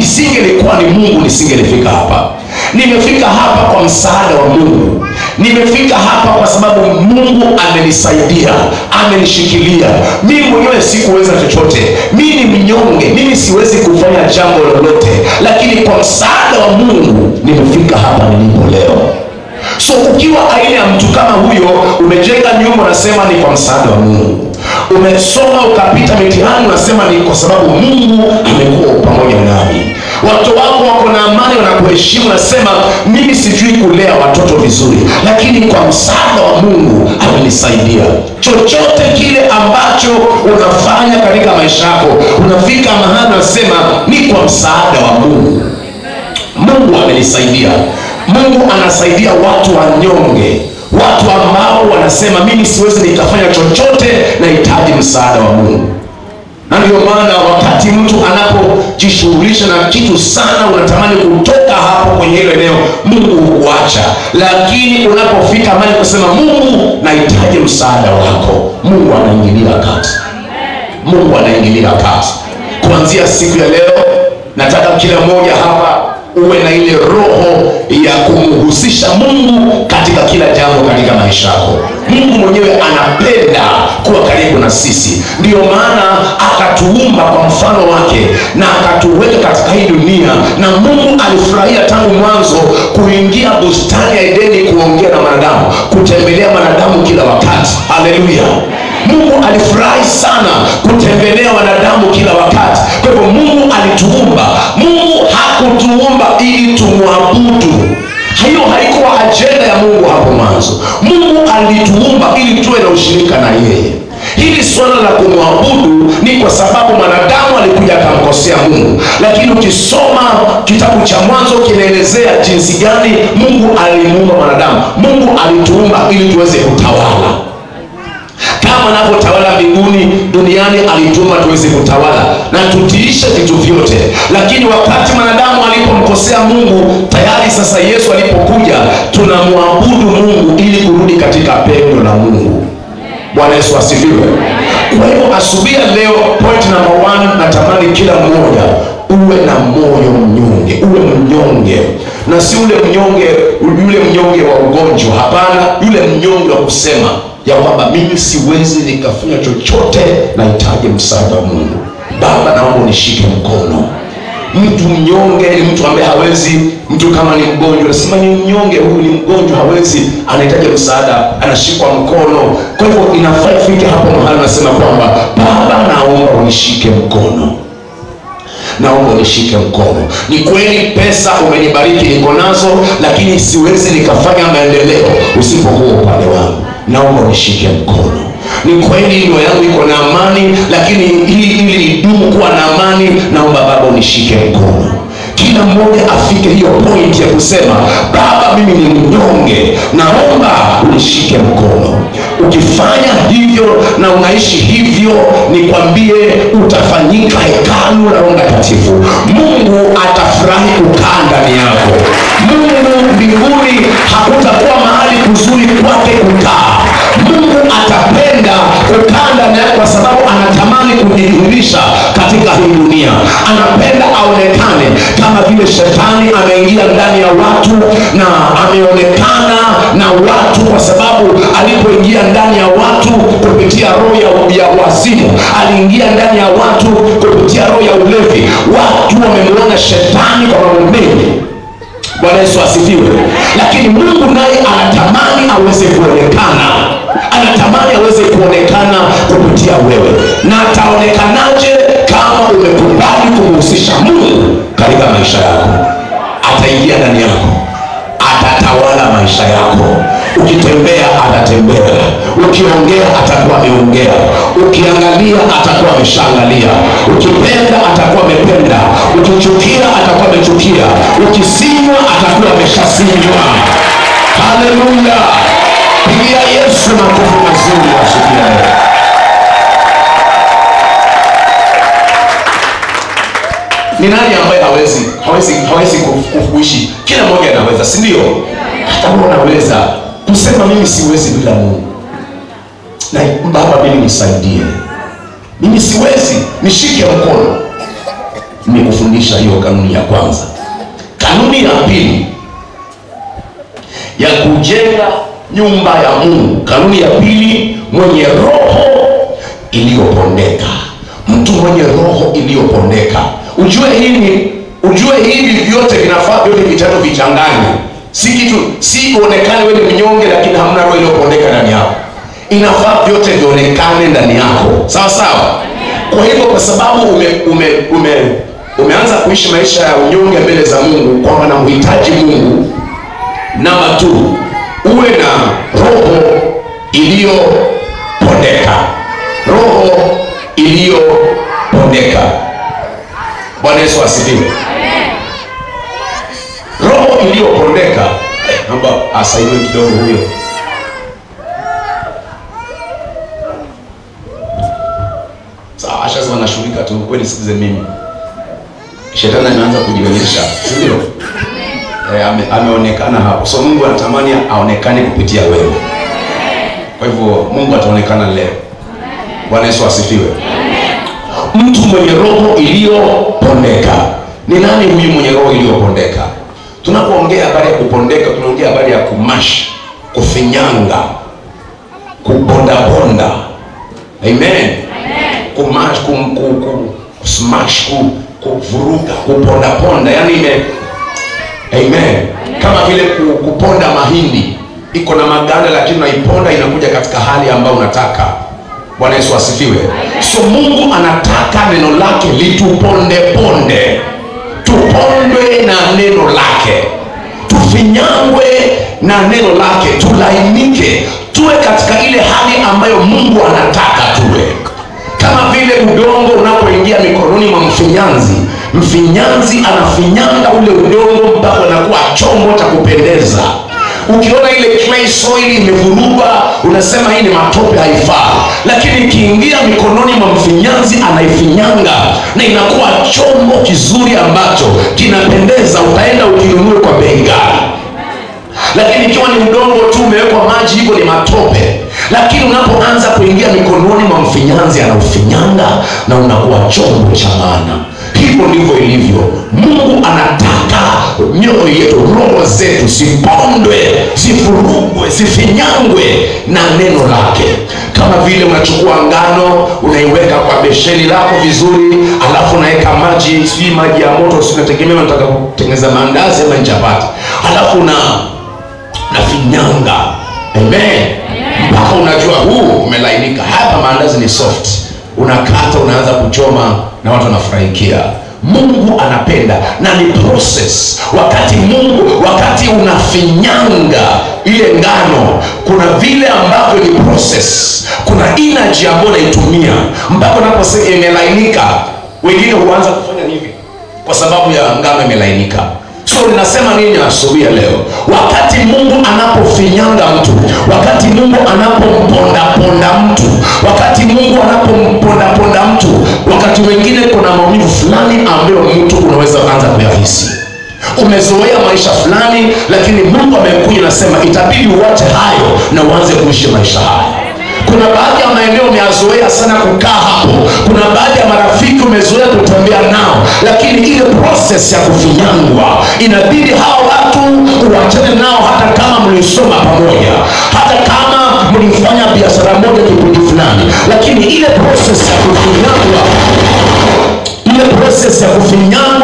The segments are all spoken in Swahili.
isingelikuwa ni Mungu nisingelifika hapa. Nimefika hapa kwa msaada wa Mungu. Nimefika hapa kwa sababu Mungu amenisaidia, amenishikilia. Mimi mwenyewe sikuweza chochote. Mimi ni mnyonge, mimi siwezi kufanya jambo lolote, lakini kwa msaada wa Mungu nimefika hapa nilipo leo. So ukiwa aina ya mtu kama huyo, umejenga nyumba unasema ni kwa msaada wa Mungu. Umesoma ukapita mitihani unasema ni kwa sababu Mungu amekuwa pamoja nami. Watoto wako wako na amani, wanakuheshimu, unasema mimi sijui kulea watoto vizuri, lakini kwa msaada wa Mungu amenisaidia. Chochote kile ambacho unafanya katika maisha yako, unafika mahali unasema ni kwa msaada wa Mungu. Mungu amenisaidia. Mungu anasaidia watu wanyonge, watu ambao wanasema mimi siwezi nikafanya chochote, nahitaji msaada wa Mungu. Na ndio maana wakati mtu anapojishughulisha na kitu sana, unatamani kutoka hapo kwenye ile eneo, Mungu hukuacha. Lakini unapofika mahali kusema Mungu nahitaji msaada wako, Mungu anaingilia kati. Mungu anaingilia kati. Kuanzia siku ya leo, nataka kila mmoja hapa uwe na ile roho ya kumhusisha Mungu katika kila jambo katika maisha yako. Mungu mwenyewe anapenda kuwa karibu na sisi. Ndio maana akatuumba kwa mfano wake na akatuweka katika hii dunia. Na Mungu alifurahia tangu mwanzo kuingia bustani ya Edeni, kuongea na wanadamu, kutembelea wanadamu kila wakati. Haleluya. Mungu alifurahi sana kutembelea wanadamu kila wakati. Kwa hivyo Mungu alituumba. Mungu hakutuumba ili tumwabudu. Hiyo haikuwa ajenda ya Mungu hapo mwanzo. Mungu alituumba ili tuwe na ushirika na yeye. Hili swala la kumwabudu ni kwa sababu mwanadamu alikuja akamkosea Mungu. Lakini ukisoma kitabu cha Mwanzo kinaelezea jinsi gani Mungu alimuumba mwanadamu. Mungu alituumba ili tuweze kutawala. Kama anapotawala mbinguni, duniani alituumba tuweze kutawala na tutiishe vitu vyote. Lakini wakati mwanadamu alipomkosea Mungu, tayari sasa Yesu alipokuja, tunamwabudu Mungu ili kurudi katika pendo la Mungu. Bwana Yesu asifiwe. Kwa hivyo asubuhi leo, point number 1, natamani kila mmoja uwe na moyo mnyonge. Uwe mnyonge, na si ule mnyonge, yule mnyonge wa ugonjwa. Hapana, yule mnyonge wa kusema ya kwamba mimi siwezi nikafanya chochote, nahitaji msaada wa Mungu. Baba, naomba unishike mkono. Mtu mnyonge ni mtu ambaye hawezi. Mtu kama ni mgonjwa, nasema ni mnyonge, huyu ni mgonjwa, hawezi, anahitaji msaada, anashikwa mkono. Kwa hivyo inafaa ifike hapo mahali nasema kwamba Baba, naomba unishike mkono. Naomba unishike mkono. Ni kweli pesa umenibariki, niko nazo, lakini siwezi nikafanya maendeleo usipokuwa upande wangu. Naomba unishike mkono. Ni kweli ndoa yangu iko na amani, lakini ili idumu kuwa na amani, naomba Baba unishike mkono. Kila mmoja afike hiyo point ya kusema Baba, mimi ni mnyonge, naomba unishike mkono. Ukifanya hivyo na unaishi hivyo, nikwambie utafanyika hekalu la Roho Mtakatifu. Mungu atafurahi kukaa ndani yako. Mungu mbinguni hakutakuwa mahali kuzuri kwake kukaa. Mungu atapenda kukaa ndani yako kwa sababu anatamani kujidhihirisha katika hii dunia. Anapenda aonekane kama vile shetani ameingia ndani ya watu na ameonekana na watu, kwa sababu alipoingia ndani ya watu kupitia roho ya wazimu, aliingia ndani ya watu kupitia roho ya ulevi. Watu wamemuona shetani kwa mambo mengi. Bwana Yesu asifiwe. Lakini Mungu naye anatamani aweze kuonekana. Anatamani aweze kuonekana kupitia wewe. Na ataonekanaje? Kama umekubali kumhusisha Mungu katika maisha yako. Ataingia ndani yako, atatawala maisha yako. Ukitembea atatembea, ukiongea atakuwa ameongea, ukiangalia atakuwa ameshaangalia, ukipenda atakuwa amependa, ukichukia atakuwa amechukia, ukisinywa atakuwa ameshasinywa. Haleluya. Pigia Yesu makofi mazuri asubuhi leo. Ni nani ambaye hawezi kuishi? Kila mmoja anaweza, si ndio? Hata wewe unaweza kusema mimi siwezi bila Mungu. Na Baba, mimi nisaidie. Mimi siwezi, nishike mkono. nimekufundisha hiyo kanuni ya kwanza. Kanuni ya pili ya kujenga nyumba ya Mungu. Kanuni ya pili, mwenye roho iliyopondeka. Mtu mwenye roho iliyopondeka. Ujue hivi vyote vinafaa vyote vitatu vichanganye. Si uonekane wewe ni mnyonge lakini hamna roho iliyopondeka ndani yako. Inafaa vyote vionekane ndani yako. Sawa sawa? Kwa hivyo kwa sababu umeanza kuishi maisha ya unyonge mbele za Mungu, kwamba namhitaji Mungu, namba 2, uwe na roho iliyopondeka. Roho iliyopondeka. Bwana Yesu asifiwe. Roho iliyopondeka. Naomba asaidiwe kidogo huyo. Sawa, ashaza wanashughulika tu, kweli sikize mimi. Shetani anaanza kujionyesha, si ndio? Ameonekana hapo. So Mungu anatamani aonekane kupitia wewe. Kwa hivyo Mungu ataonekana leo. Bwana Yesu asifiwe. Mtu mwenye roho iliyopondeka. Ni nani huyu mwenye roho iliyopondeka? Tunapoongea habari ya kupondeka, tunaongea habari ya kumash, kufinyanga, kuponda. Amen. Kumash, kusmash, kuvuruga, kuponda. Yani amen. Kama vile kuponda mahindi. Iko na maganda lakini unaiponda inakuja katika hali ambayo unataka. Bwana Yesu asifiwe. So Mungu anataka neno lake lituponde. Tupondwe na neno lake. Tufinyangwe na neno lake. Tulainike. Tuwe katika ile hali ambayo Mungu anataka tuwe. Kama vile udongo unapoingia mikononi mwa mfinyanzi. Mfinyanzi anafinyanga ule udongo mpaka unakuwa chombo cha kupendeza. Ukiona ile clay soil imevurugwa, unasema hii ni matope, haifai. Lakini ikiingia mikononi mwa mfinyanzi, anaifinyanga na inakuwa chombo kizuri ambacho kinapendeza, utaenda ukinunue kwa bei ghali. Lakini ikiwa ni udongo tu umewekwa maji, hivyo ni matope. Lakini unapoanza kuingia mikononi mwa mfinyanzi, anaufinyanga na unakuwa chombo cha maana. Hivyo ndivyo ilivyo. Mungu anataka mioyo yetu, roho zetu zipondwe, zifurugwe, zifinyangwe na neno lake. Kama vile unachukua ngano, unaiweka kwa besheni lako vizuri, alafu unaweka maji ya moto, usinategemea unataka kutengeneza mandazi ama chapati. Alafu nafinyanga. Amen. Mpaka unajua huu umelainika. Hapa mandazi ni soft. Unakata, unaanza kuchoma na watu wanafurahikia. Mungu anapenda na ni process. Wakati unafinyanga ile ngano, kuna vile ambavyo ni process. Kuna energy ambayo unaitumia mpaka unaposema imelainika. Wengine huanza kufanya hivi kwa sababu ya ngano imelainika. So ninasema nini asubuhi ya leo? Wakati Mungu anapofinyanga mtu, wakati Mungu anapomponda mtu, wakati Mungu anapomponda mtu, wakati wengine kuna maumivu fulani ambayo mtu unaweza anza kuyahisi. Umezoea maisha fulani, lakini Mungu amekuja na sema itabidi uache hayo na uanze kuishi maisha haya. Kuna baadhi ya maeneo umeyazoea sana kukaa hapo. Kuna baadhi ya marafiki umezoea kutembea nao, lakini ile process ya kufinyangwa inabidi hao watu uachane nao, hata kama mlisoma pamoja, hata kama mlifanya biashara moja kipindi fulani, lakini ile process ya kufinyangwa,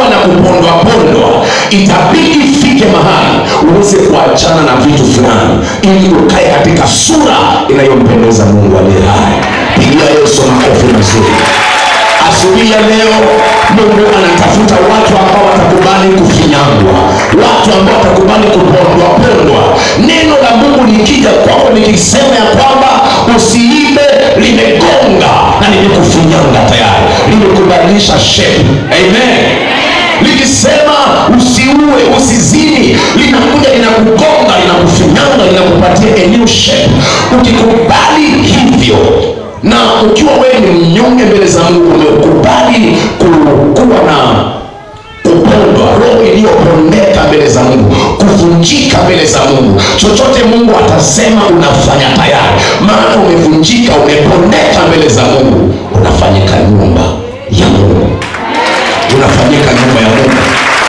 na kupondwa itabidi ifike mahali uweze kuachana na vitu fulani ili ukae katika sura inayompendeza Mungu aliye hai. Pigia Yesu makofi mazuri. Asubuhi ya leo Mungu anatafuta watu ambao watakubali kufinyangwa, watu ambao watakubali kupondwa. Neno la Mungu likija kwako likisema ya kwamba usiibe, limegonga na limekufinyanga tayari, limekubadilisha shape. Amen. Likisema usiue, usizini, linakuja linakugonga, linakufinyanga, linakupatia a new shape. Ukikubali hivyo, na ukiwa wewe ni mnyonge mbele za Mungu, umekubali kuwa na kupondwa, roho iliyopondeka mbele za Mungu, kuvunjika mbele za Mungu, chochote Mungu atasema unafanya tayari, maana umevunjika, umepondeka mbele za Mungu, unafanyika nyumba ya Mungu. unafanyika nyumba ya Mungu.